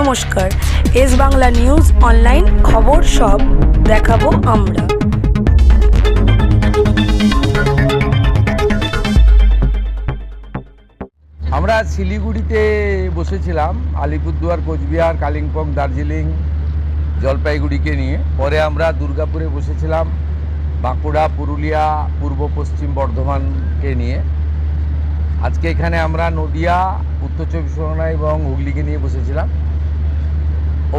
নমস্কার, S Bangla news online খবর সব দেখাবো আমরা। আমরা শিলিগুড়িতে বসেছিলাম আলিপুরদুয়ার, কোচবিহার, কালিম্পং, দার্জিলিং, জলপাইগুড়িকে নিয়ে। পরে আমরা দুর্গাপুরে বসেছিলাম বাঁকুড়া, পুরুলিয়া, পূর্ব পশ্চিম বর্ধমানকে নিয়ে। আজকে এখানে আমরা নদিয়া, উত্তর চব্বিশ পরগনা এবং হুগলিকে নিয়ে বসেছিলাম।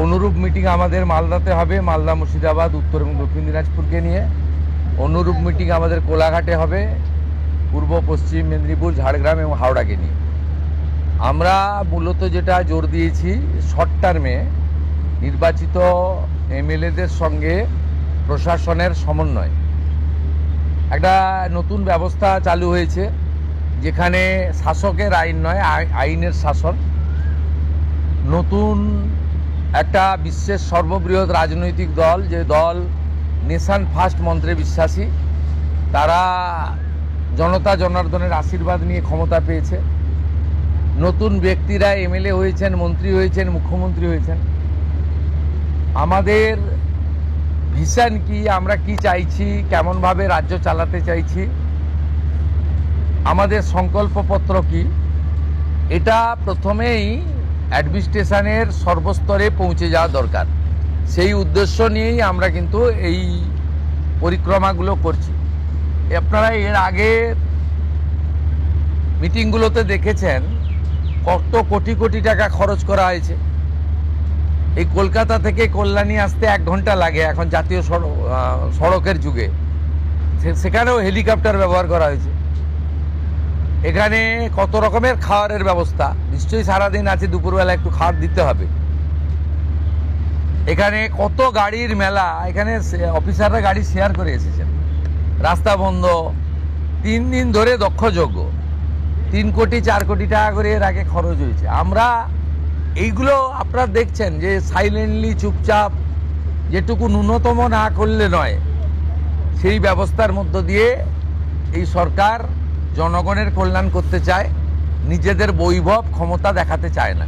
অনুরূপ মিটিং আমাদের মালদাতে হবে, মালদা, মুর্শিদাবাদ, উত্তর এবং দক্ষিণ দিনাজপুরকে নিয়ে। অনুরূপ মিটিং আমাদের কোলাঘাটে হবে, পূর্ব পশ্চিম মেদিনীপুর, ঝাড়গ্রাম এবং হাওড়াকে নিয়ে। আমরা মূলত যেটা জোর দিয়েছি, শর্ট টার্মে নির্বাচিত এমএলএদের সঙ্গে প্রশাসনের সমন্বয়। একটা নতুন ব্যবস্থা চালু হয়েছে, যেখানে শাসকের আইন নয়, আইনের শাসন। নতুন একটা বিশ্বের সর্ববৃহৎ রাজনৈতিক দল, যে দল নেশন ফার্স্ট মন্ত্রে বিশ্বাসী, তারা জনতা জনার্দনের আশীর্বাদ নিয়ে ক্ষমতা পেয়েছে। নতুন ব্যক্তিরা এমএলএ হয়েছেন, মন্ত্রী হয়েছেন, মুখ্যমন্ত্রী হয়েছেন। আমাদের ভিশন কি, আমরা কি চাইছি, কেমনভাবে রাজ্য চালাতে চাইছি, আমাদের সংকল্পপত্র কি, এটা প্রথমেই অ্যাডমিনিস্ট্রেশনের সর্বস্তরে পৌঁছে যাওয়া দরকার। সেই উদ্দেশ্য নিয়েই আমরা কিন্তু এই পরিক্রমাগুলো করছি। আপনারা এর আগে মিটিংগুলোতে দেখেছেন কত কোটি কোটি টাকা খরচ করা হয়েছে। এই কলকাতা থেকে কল্যাণী আসতে 1 ঘন্টা লাগে এখন জাতীয় সড়কের যুগে। সেখানেও হেলিকপ্টার ব্যবহার করা হয়েছে। এখানে কত রকমের খাবারের ব্যবস্থা, নিশ্চয়ই সারাদিন আছে, দুপুরবেলা একটু খাবার দিতে হবে। এখানে কত গাড়ির মেলা, এখানে অফিসাররা গাড়ি শেয়ার করে এসেছেন। রাস্তা বন্ধ, 3 দিন ধরে দক্ষযজ্ঞ, 3 কোটি 4 কোটি টাকা করে এর আগে খরচ হয়েছে। আমরা এইগুলো আপনারা দেখছেন যে সাইলেন্টলি, চুপচাপ, যেটুকু ন্যূনতম না করলে নয়, সেই ব্যবস্থার মধ্য দিয়ে এই সরকার জনগণের কল্যাণ করতে চায়, নিজেদের বৈভব ক্ষমতা দেখাতে চায় না।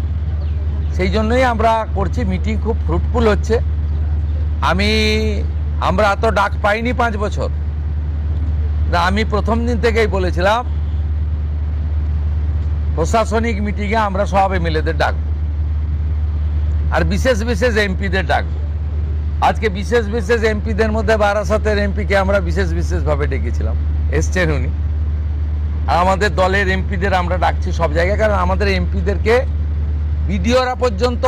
সেই জন্যই আমরা করছি। মিটিং খুব ফ্রুটফুল হচ্ছে। আমরা এত ডাক পাইনি 5 বছর। আমি প্রথম দিন থেকেই বলেছিলাম প্রশাসনিক মিটিংয়ে আমরা সব এমএলএদের ডাকবো, আর বিশেষ বিশেষ এমপিদের ডাকবো। আজকে বিশেষ বিশেষ এমপিদের মধ্যে বারাসাতের এমপিকে আমরা বিশেষ বিশেষভাবে ডেকেছিলাম, এসছেন উনি। আর আমাদের দলের এমপিদের আমরা ডাকছি সব জায়গায়, কারণ আমাদের এমপিদেরকে বিডিওরা পর্যন্ত,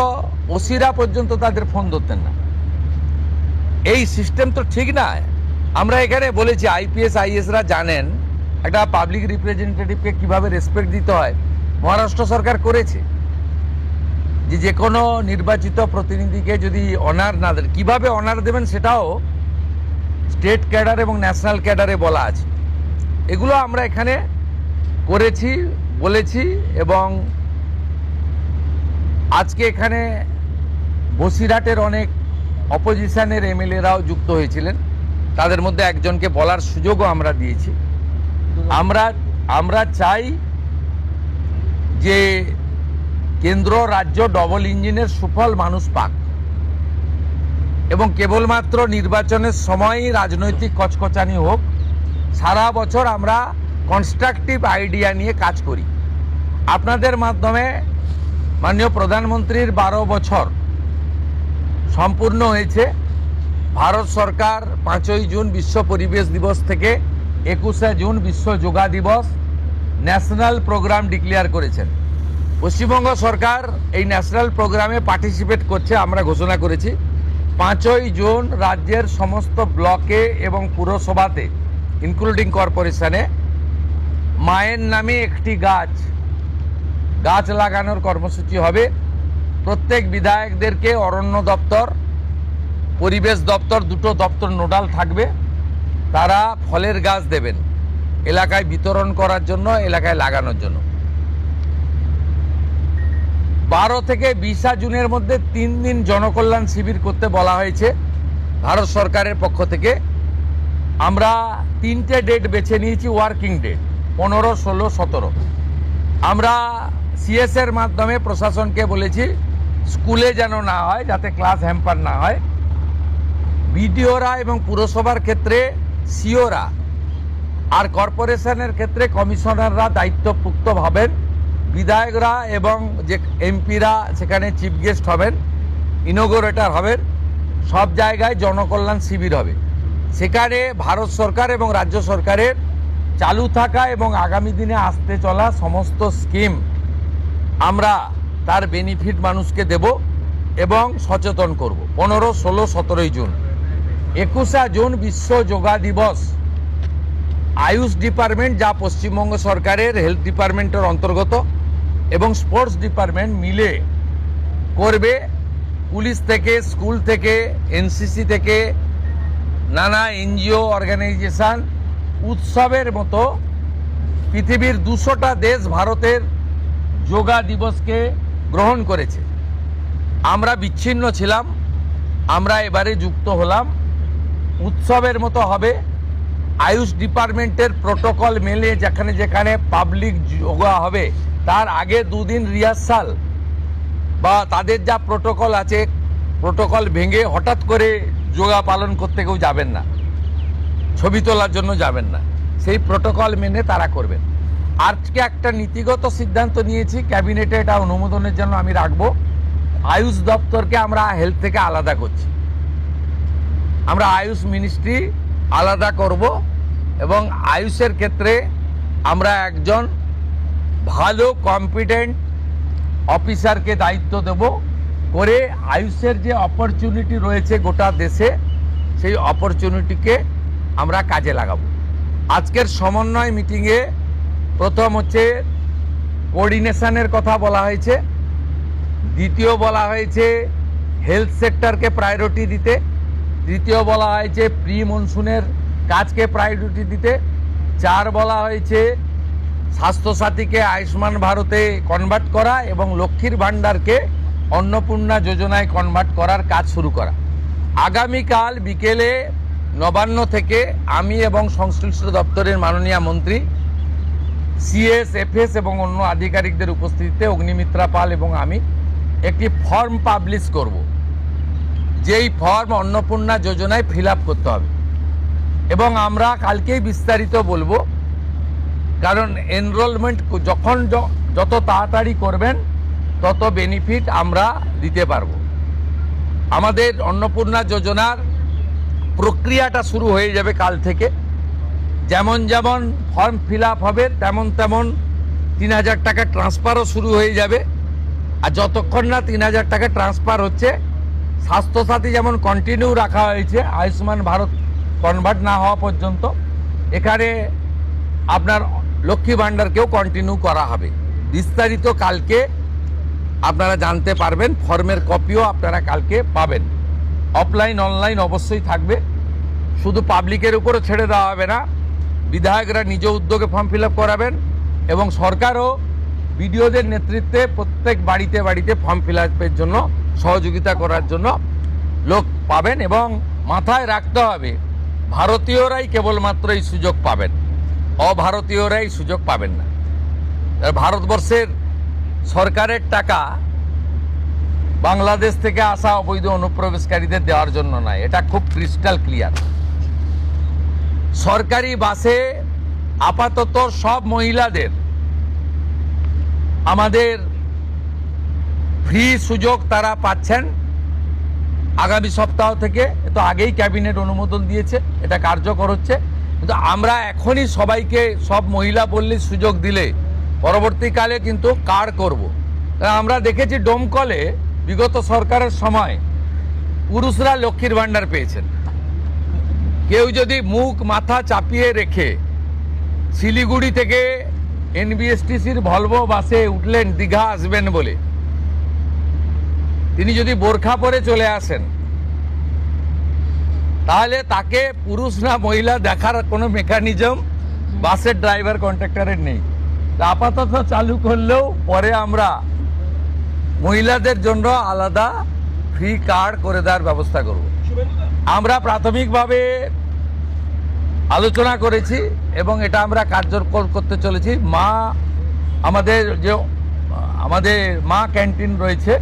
ওসিরা পর্যন্ত তাদের ফোন ধরতেন না। এই সিস্টেম তো ঠিক না। আমরা এখানে বলেছি, আইপিএস আইএসরা জানেন একটা পাবলিক রিপ্রেজেন্টেটিভকে কিভাবে রেসপেক্ট দিতে হয়। মহারাষ্ট্র সরকার করেছে, যে কোনো নির্বাচিত প্রতিনিধিকে যদি অনার না দেন, কীভাবে অনার দেবেন সেটাও স্টেট ক্যাডার এবং ন্যাশনাল ক্যাডারে বলা আছে। এগুলো আমরা এখানে করেছি, বলেছি। এবং আজকে এখানে বসিরহাটের অনেক অপোজিশনের এমএলএরাও যুক্ত হয়েছিলেন, তাদের মধ্যে একজনকে বলার সুযোগও আমরা দিয়েছি। আমরা চাই যে কেন্দ্র রাজ্য ডবল ইঞ্জিনের সুফল মানুষ পাক, এবং কেবলমাত্র নির্বাচনের সময়ই রাজনৈতিক কচকচানি হোক। সারা বছর আমরা কনস্ট্রাকটিভ আইডিয়া নিয়ে কাজ করি। আপনাদের মাধ্যমে মাননীয় প্রধানমন্ত্রীর 12 বছর সম্পূর্ণ হয়েছে। ভারত সরকার 5ই জুন বিশ্ব পরিবেশ দিবস থেকে 21শে জুন বিশ্ব যোগা দিবস ন্যাশনাল প্রোগ্রাম ডিক্লেয়ার করেছেন। পশ্চিমবঙ্গ সরকার এই ন্যাশনাল প্রোগ্রামে পার্টিসিপেট করছে, আমরা ঘোষণা করেছি। 5ই জুন রাজ্যের সমস্ত ব্লকে এবং পুরসভাতে, ইনক্লুডিং কর্পোরেশনে, মায়ের নামে একটি গাছ লাগানোর কর্মসূচি হবে। প্রত্যেক বিধায়কদেরকে অরণ্য দপ্তর, পরিবেশ দপ্তর, দুটো দপ্তর নোডাল থাকবে। তারা ফলের গাছ দেবেন এলাকায় বিতরণ করার জন্য, এলাকায় লাগানোর জন্য। 12 থেকে 20 জুনের মধ্যে 3 দিন জনকল্যাণ শিবির করতে বলা হয়েছে ভারত সরকারের পক্ষ থেকে। আমরা 3টে ডেট বেছে নিয়েছি, ওয়ার্কিং ডেট 15, 16, 17। আমরা সিএসের মাধ্যমে প্রশাসনকে বলেছি স্কুলে যেন না হয়, যাতে ক্লাস হ্যাম্পার না হয়। বিডিওরা এবং পুরসভার ক্ষেত্রে সিওরা আর কর্পোরেশনের ক্ষেত্রে কমিশনাররা দায়িত্বপ্রাপ্ত হবেন। বিধায়করা এবং যে এমপিরা সেখানে চিফ গেস্ট হবেন, ইনোগ্রেটর হবেন। সব জায়গায় জনকল্যাণ শিবির হবে। সেখানে ভারত সরকার এবং রাজ্য সরকারের চালু থাকা এবং আগামী দিনে আসতে চলা সমস্ত স্কিম আমরা তার বেনিফিট মানুষকে দেব এবং সচেতন করব। 15, 16, 17 জুন, 21 জুন বিশ্ব যোগা দিবস। আয়ুষ ডিপার্টমেন্ট, যা পশ্চিমবঙ্গ সরকারের হেলথ ডিপার্টমেন্টের অন্তর্গত, এবং স্পোর্টস ডিপার্টমেন্ট মিলে করবে। পুলিশ থেকে, স্কুল থেকে, এনসিসি থেকে, নানা এনজিও অর্গানাইজেশন উৎসবের মতো পৃথিবীর 200টা দেশ ভারতের যোগা দিবসকে গ্রহণ করেছে। আমরা বিচ্ছিন্ন ছিলাম, আমরা এবারে যুক্ত হলাম। উৎসবের মতো হবে। আয়ুষ ডিপার্টমেন্টের প্রোটোকল মেলে যেখানে যেখানে পাবলিক যোগা হবে তার আগে 2 দিন রিহার্সাল বা তাদের যা প্রোটোকল আছে, প্রোটোকল ভেঙে হঠাৎ করে যোগা পালন করতে কেউ যাবেন না, ছবি তোলার জন্য যাবেন না। সেই প্রোটোকল মেনে তারা করবেন। আজকে একটা নীতিগত সিদ্ধান্ত নিয়েছি, ক্যাবিনেটে এটা অনুমোদনের জন্য আমি রাখবো। আয়ুষ দপ্তরকে আমরা হেলথ থেকে আলাদা করছি। আমরা আয়ুষ মিনিস্ট্রি আলাদা করব এবং আয়ুষের ক্ষেত্রে আমরা একজন ভালো কম্পিটেন্ট অফিসারকে দায়িত্ব দেব করে আয়ুষের যে অপরচুনিটি রয়েছে গোটা দেশে, সেই অপরচুনিটিকে আমরা কাজে লাগাবো। আজকের সমন্বয় মিটিংয়ে প্রথম হচ্ছে কোঅর্ডিনেশনের কথা বলা হয়েছে, দ্বিতীয় বলা হয়েছে হেলথ সেক্টরকে প্রায়োরিটি দিতে, তৃতীয় বলা হয়েছে প্রি মনসুনের কাজকে প্রায়োরিটি দিতে, 4 বলা হয়েছে স্বাস্থ্যসাথীকে আয়ুষ্মান ভারতে কনভার্ট করা এবং লক্ষ্মীর ভাণ্ডারকে অন্নপূর্ণা যোজনায় কনভার্ট করার কাজ শুরু করা। আগামীকাল বিকেলে নবান্ন থেকে আমি এবং সংশ্লিষ্ট দপ্তরের মাননীয় মন্ত্রী, সিএস, এফএস এবং অন্য আধিকারিকদের উপস্থিতিতে অগ্নিমিত্রা পাল এবং আমি একটি ফর্ম পাবলিশ করব, যেই ফর্ম অন্নপূর্ণা যোজনায় ফিল আপ করতে হবে। এবং আমরা কালকেই বিস্তারিত বলবো, কারণ এনরোলমেন্ট যখন যত তাড়াতাড়ি করবেন তত বেনিফিট আমরা দিতে পারবো। আমাদের অন্নপূর্ণা যোজনার প্রক্রিয়াটা শুরু হয়ে যাবে কাল থেকে। যেমন যেমন ফর্ম ফিল আপ হবে তেমন তেমন 3000 টাকা ট্রান্সফারও শুরু হয়ে যাবে। আর যতক্ষণ না 3000 টাকা ট্রান্সফার হচ্ছে, স্বাস্থ্যসাথী যেমন কন্টিনিউ রাখা হয়েছে আয়ুষ্মান ভারত কনভার্ট না হওয়া পর্যন্ত, এখানে আপনার লক্ষ্মী ভাণ্ডারকেও কন্টিনিউ করা হবে। বিস্তারিত কালকে আপনারা জানতে পারবেন। ফর্মের কপিও আপনারা কালকে পাবেন। অফলাইন অনলাইন অবশ্যই থাকবে। শুধু পাবলিকের উপরে ছেড়ে দেওয়া হবে না, বিধায়করা নিজ উদ্যোগে ফর্ম ফিল আপ করাবেন এবং সরকারও বিডিওদের নেতৃত্বে প্রত্যেক বাড়িতে বাড়িতে ফর্ম ফিল আপের জন্য সহযোগিতা করার জন্য লোক পাবেন। এবং মাথায় রাখতে হবে, ভারতীয়রাই কেবলমাত্র এই সুযোগ পাবেন, অভারতীয়রাই সুযোগ পাবেন না। ভারতবর্ষের সরকারের টাকা বাংলাদেশ থেকে আসা অবৈধ অনুপ্রবেশকারীদের দেওয়ার জন্য নয়, এটা খুব ক্রিস্টাল ক্লিয়ার। সরকারি বাসে আপাতত সব মহিলাদের আমাদের ফ্রি সুযোগ তারা পাচ্ছেন আগামী সপ্তাহ থেকে। তো আগেই ক্যাবিনেট অনুমোদন দিয়েছে, এটা কার্যকর হচ্ছে। কিন্তু আমরা এখনই সবাইকে, সব মহিলা বললেই সুযোগ দিলে পরবর্তীকালে কিন্তু কার্ড করব। আমরা দেখেছি ডোমকলে বিগত সরকারের সময় পুরুষরা লক্ষ্মীর ভাণ্ডার পেয়েছেন। কেউ যদি মুখ মাথা চাপিয়ে রেখে শিলিগুড়ি থেকে এনবিএসটিসির ভলভো বাসে উঠলেন দীঘা আসবেন বলে, তিনি যদি বোরখা পরে চলে আসেন, তাহলে তাকে পুরুষ না মহিলা দেখার কোনো মেকানিজম বাসের ড্রাইভার কন্ট্রাক্টরের নেই। আপাতত চালু করলেও পরে আমরা মহিলাদের জন্য আলাদা ফ্রি কার্ড করে দেওয়ার ব্যবস্থা করব। আমরা প্রাথমিকভাবে আলোচনা করেছি এবং এটা আমরা কার্যকর করতে চলেছি। আমাদের মা ক্যান্টিন রয়েছে,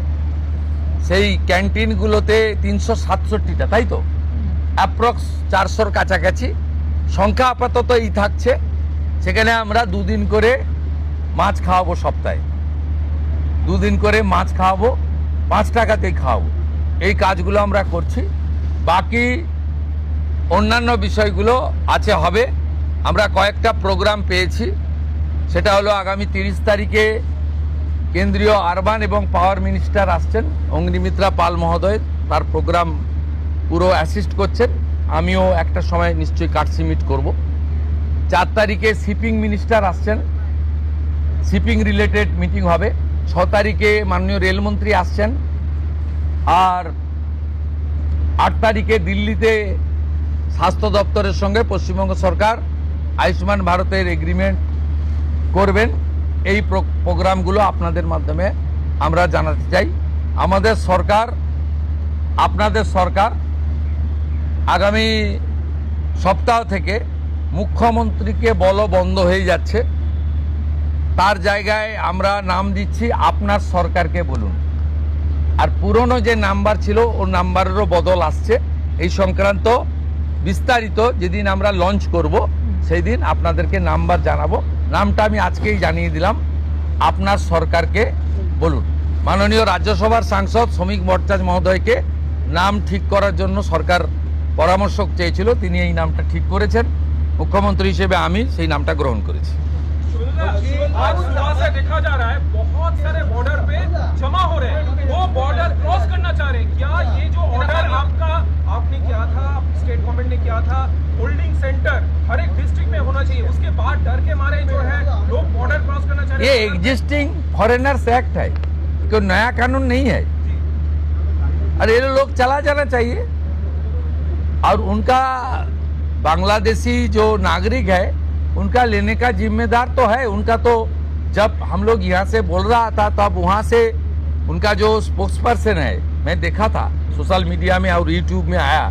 সেই ক্যান্টিনগুলোতে 367টা, তাই তো অ্যাপ্রক্স 400-র কাছাকাছি সংখ্যা আপাতত এই থাকছে। সেখানে আমরা 2 দিন করে মাছ খাওয়াবো, সপ্তাহে 2 দিন করে মাছ খাওয়াবো, 5 টাকাতেই খাওয়াবো। এই কাজগুলো আমরা করছি। বাকি অন্যান্য বিষয়গুলো আছে, হবে। আমরা কয়েকটা প্রোগ্রাম পেয়েছি। সেটা হলো আগামী 30 তারিখে কেন্দ্রীয় আরবান এবং পাওয়ার মিনিস্টার আসছেন, অগ্নিমিত্রা পাল মহোদয়, তার প্রোগ্রাম পুরো অ্যাসিস্ট করছেন। আমিও একটা সময় নিশ্চয়ই কাটসি মিট করব। 4 তারিখে শিপিং মিনিস্টার আসছেন, শিপিং রিলেটেড মিটিং হবে। 6 তারিখে মাননীয় রেলমন্ত্রী আসছেন। আর 8 তারিখে দিল্লিতে স্বাস্থ্য দপ্তরের সঙ্গে পশ্চিমবঙ্গ সরকার আয়ুষ্মান ভারতের এগ্রিমেন্ট করবেন। এই প্রোগ্রামগুলো আপনাদের মাধ্যমে আমরা জানাতে চাই। আমাদের সরকার, আপনাদের সরকার আগামী সপ্তাহ থেকে মুখ্যমন্ত্রীকে বলো বন্ধ হয়ে যাচ্ছে, তার জায়গায় আমরা নাম দিচ্ছি আপনার সরকারকে বলুন। আর পুরনো যে নাম্বার ছিল ও নাম্বারেরও বদল আসছে। এই সংক্রান্ত বিস্তারিত যেদিন আমরা লঞ্চ করব সেই দিন আপনাদেরকে নাম্বার জানাবো। নামটা আমি আজকেই জানিয়ে দিলাম, আপনার সরকারকে বলুন। মাননীয় রাজ্যসভার সাংসদ শ্রমিক ভট্টাচার্য মহোদয়কে নাম ঠিক করার জন্য সরকার পরামর্শ চেয়েছিল, তিনি এই নামটা ঠিক করেছেন। মুখ্যমন্ত্রী হিসেবে আমি সেই নামটা গ্রহণ করেছি। आज सुबह से देखा जा रहा है बहुत सारे बॉर्डर पे जमा हो रहे हैं, वो बॉर्डर क्रॉस करना चाह रहे हैं। क्या ये जो ऑर्डर आपने किया था, स्टेट गवर्नमेंट ने किया था, होल्डिंग सेंटर हर एक डिस्ट्रिक्ट में होना चाहिए, उसके बाद डर के मारे जो है लोग बॉर्डर क्रॉस करना चाह रहे ये हैं। एग्जिस्टिंग फॉरेनर्स एक्ट है, कोई नया कानून नहीं है। और ये लोग चला जाना चाहिए। और उनका बांग्लादेशी जो नागरिक है उनका लेने का जिम्मेदार तो है उनका। तो जब हम लोग यहाँ से बोल रहा था तो अब वहाँ से उनका जो स्पोक्स पर्सन है, मैं देखा था सोशल मीडिया में और यूट्यूब में आया,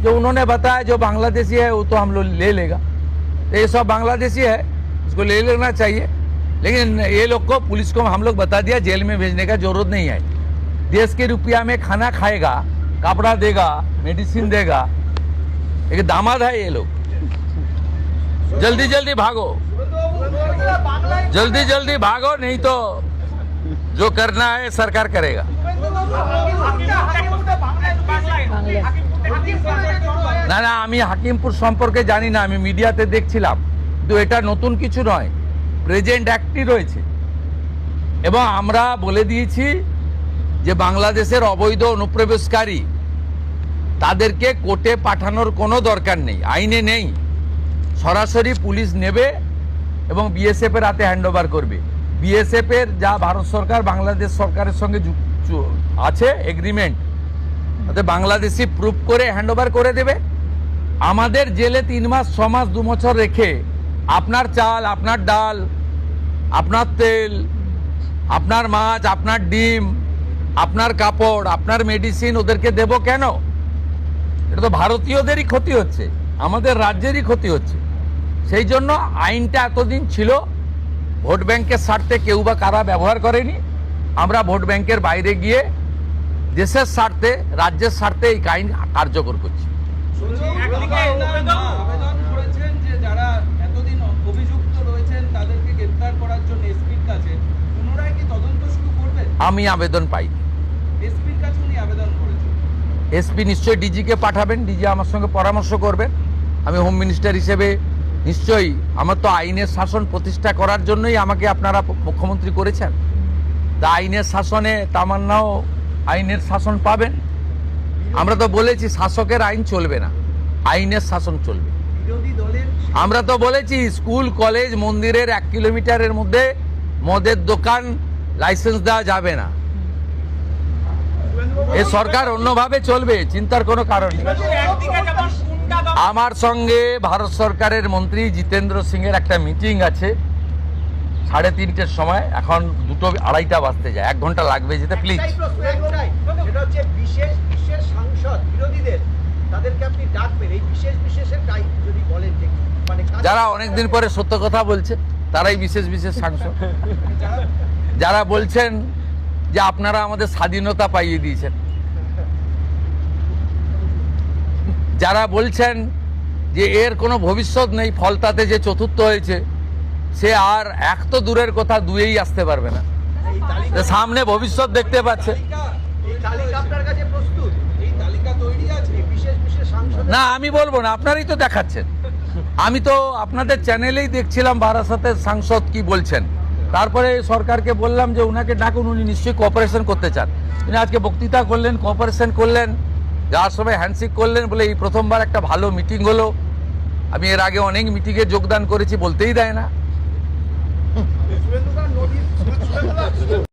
जो उन्होंने बताया जो बांग्लादेशी है वो तो हम लोग ले लेगा। तो ये सब बांग्लादेशी है, उसको ले लेना चाहिए। लेकिन ये लोग को, पुलिस को हम लोग बता दिया, जेल में भेजने का जरूरत नहीं है। देश के रुपया में खाना खाएगा, कपड़ा देगा, मेडिसिन देगा। एक दामाद है ये लोग। जल्दी जल्दी भागो, जल्दी जल्दी भागो, नहीं तो जो करना है सरकार करेगा। না না, আমি হাকিমপুর সম্পর্কে জানি না, আমি মিডিয়াতে দেখছিলাম। কিন্তু এটা নতুন কিছু নয়, প্রেজেন্ট অ্যাক্টই রয়েছে। এবং আমরা বলে দিয়েছি যে বাংলাদেশের অবৈধ অনুপ্রবেশকারী তাদেরকে কোর্টে পাঠানোর কোনো দরকার নেই, আইনে নেই। সরাসরি পুলিশ নেবে এবং বিএসএফ এর হাতে হ্যান্ডওভার করবে। বিএসএফ এর যা ভারত সরকার বাংলাদেশ সরকারের সঙ্গে আছে এগ্রিমেন্ট, তাতে বাংলাদেশি প্রুফ করে হ্যান্ডওভার করে দেবে। আমাদের জেলে 3 মাস 6 মাস 2 বছর রেখে আপনার চাল, আপনার ডাল, আপনার তেল, আপনার মাছ, আপনার ডিম, আপনার কাপড়, আপনার মেডিসিন ওদেরকে দেব কেন? এটা তো ভারতীয়দেরই ক্ষতি হচ্ছে, আমাদের রাজ্যেরই ক্ষতি হচ্ছে। সেই জন্য আইনটা এতদিন ছিল ভোট ব্যাংকের স্বার্থে কেউ বা কারা ব্যবহার করেনি। আমরা ভোট ব্যাংকের বাইরে গিয়ে দেশের স্বার্থে, রাজ্যের স্বার্থে এই আইন কার্যকর করছি। আবেদন করেছেন যে যারা এতদিন অভিযুক্ত রয়েছেন তাদেরকে গ্রেফতার করার জন্য এসপির কাছে, পুনরায় কি তদন্ত শুরু করবেন? আমি আবেদন পাইনি। এসপির কাছে উনি আবেদন করেছেন। এসপি নিশ্চয়ই ডিজিকে পাঠাবেন, ডিজি আমার সঙ্গে পরামর্শ করবেন। আমি হোম মিনিস্টার হিসেবে নিশ্চয়ই, আমার তো আইনের শাসন প্রতিষ্ঠা করার জন্যই আমাকে আপনারা মুখ্যমন্ত্রী করেছেন। তা আইনের শাসনে তামান্নাও আইনের শাসন পাবেন। আমরা তো বলেছি শাসকের আইন চলবে না, আইনের শাসন চলবে। বিরোধী দলের আমরা তো বলেছি স্কুল, কলেজ, মন্দিরের 1 কিলোমিটারের মধ্যে মদের দোকান লাইসেন্স দেওয়া যাবে না। এ সরকার অন্যভাবে চলবে, চিন্তার কোনো কারণ নেই। আমার সঙ্গে ভারত সরকারের মন্ত্রী জিতেন্দ্র সিং এর একটা মিটিং আছে 3:30টার সময়। এখন 2:30 বাজতে যায়, 1 ঘন্টা লাগবে যেতে। প্লিজ, সেটা হচ্ছে বিশেষ বিশেষ সাংসদ বিরোধীদের, তাদেরকে আপনি ডাকবেন এই বিশেষ বিশেষের টাইম যদি বলেন যে মানে যারা অনেকদিন পরে সত্য কথা বলছে তারাই বিশেষ বিশেষ সাংসদ। যারা বলছেন যে আপনারা আমাদের স্বাধীনতা পাইয়ে দিয়েছেন। যারা বলছেন যে এর কোনো ভবিষ্যৎ নেই, ফলতাতে যে চতুর্থ হয়েছে, সে আর এক তো দূরের কথা, দুয়েই আসতে পারবে না। সামনে ভবিষ্যৎ দেখতে পাচ্ছে এই তালিকা আপনার কাছে প্রস্তুত? এই তালিকা তৈরি আছে? এই বিশেষ বিশেষ সাংসদ না, আমি বলবো না, আপনারাই তো দেখাচ্ছেন। আমি তো আপনাদের চ্যানেলেই দেখছিলাম বারাসাতের সাংসদ কি বলছেন। তারপরে সরকারকে বললাম যে উনাকে ডাকুন, উনি নিশ্চয়ই কোঅপারেশন করতে চান। উনি আজকে বক্তৃতা করলেন, কোঅপারেশন করলেন, যাওয়ার সময় হ্যান্ডশেক করলেন, বলে এই প্রথমবার একটা ভালো মিটিং হলো। আমি এর আগে অনেক মিটিংয়ে যোগদান করেছি, বলতেই দেয় না।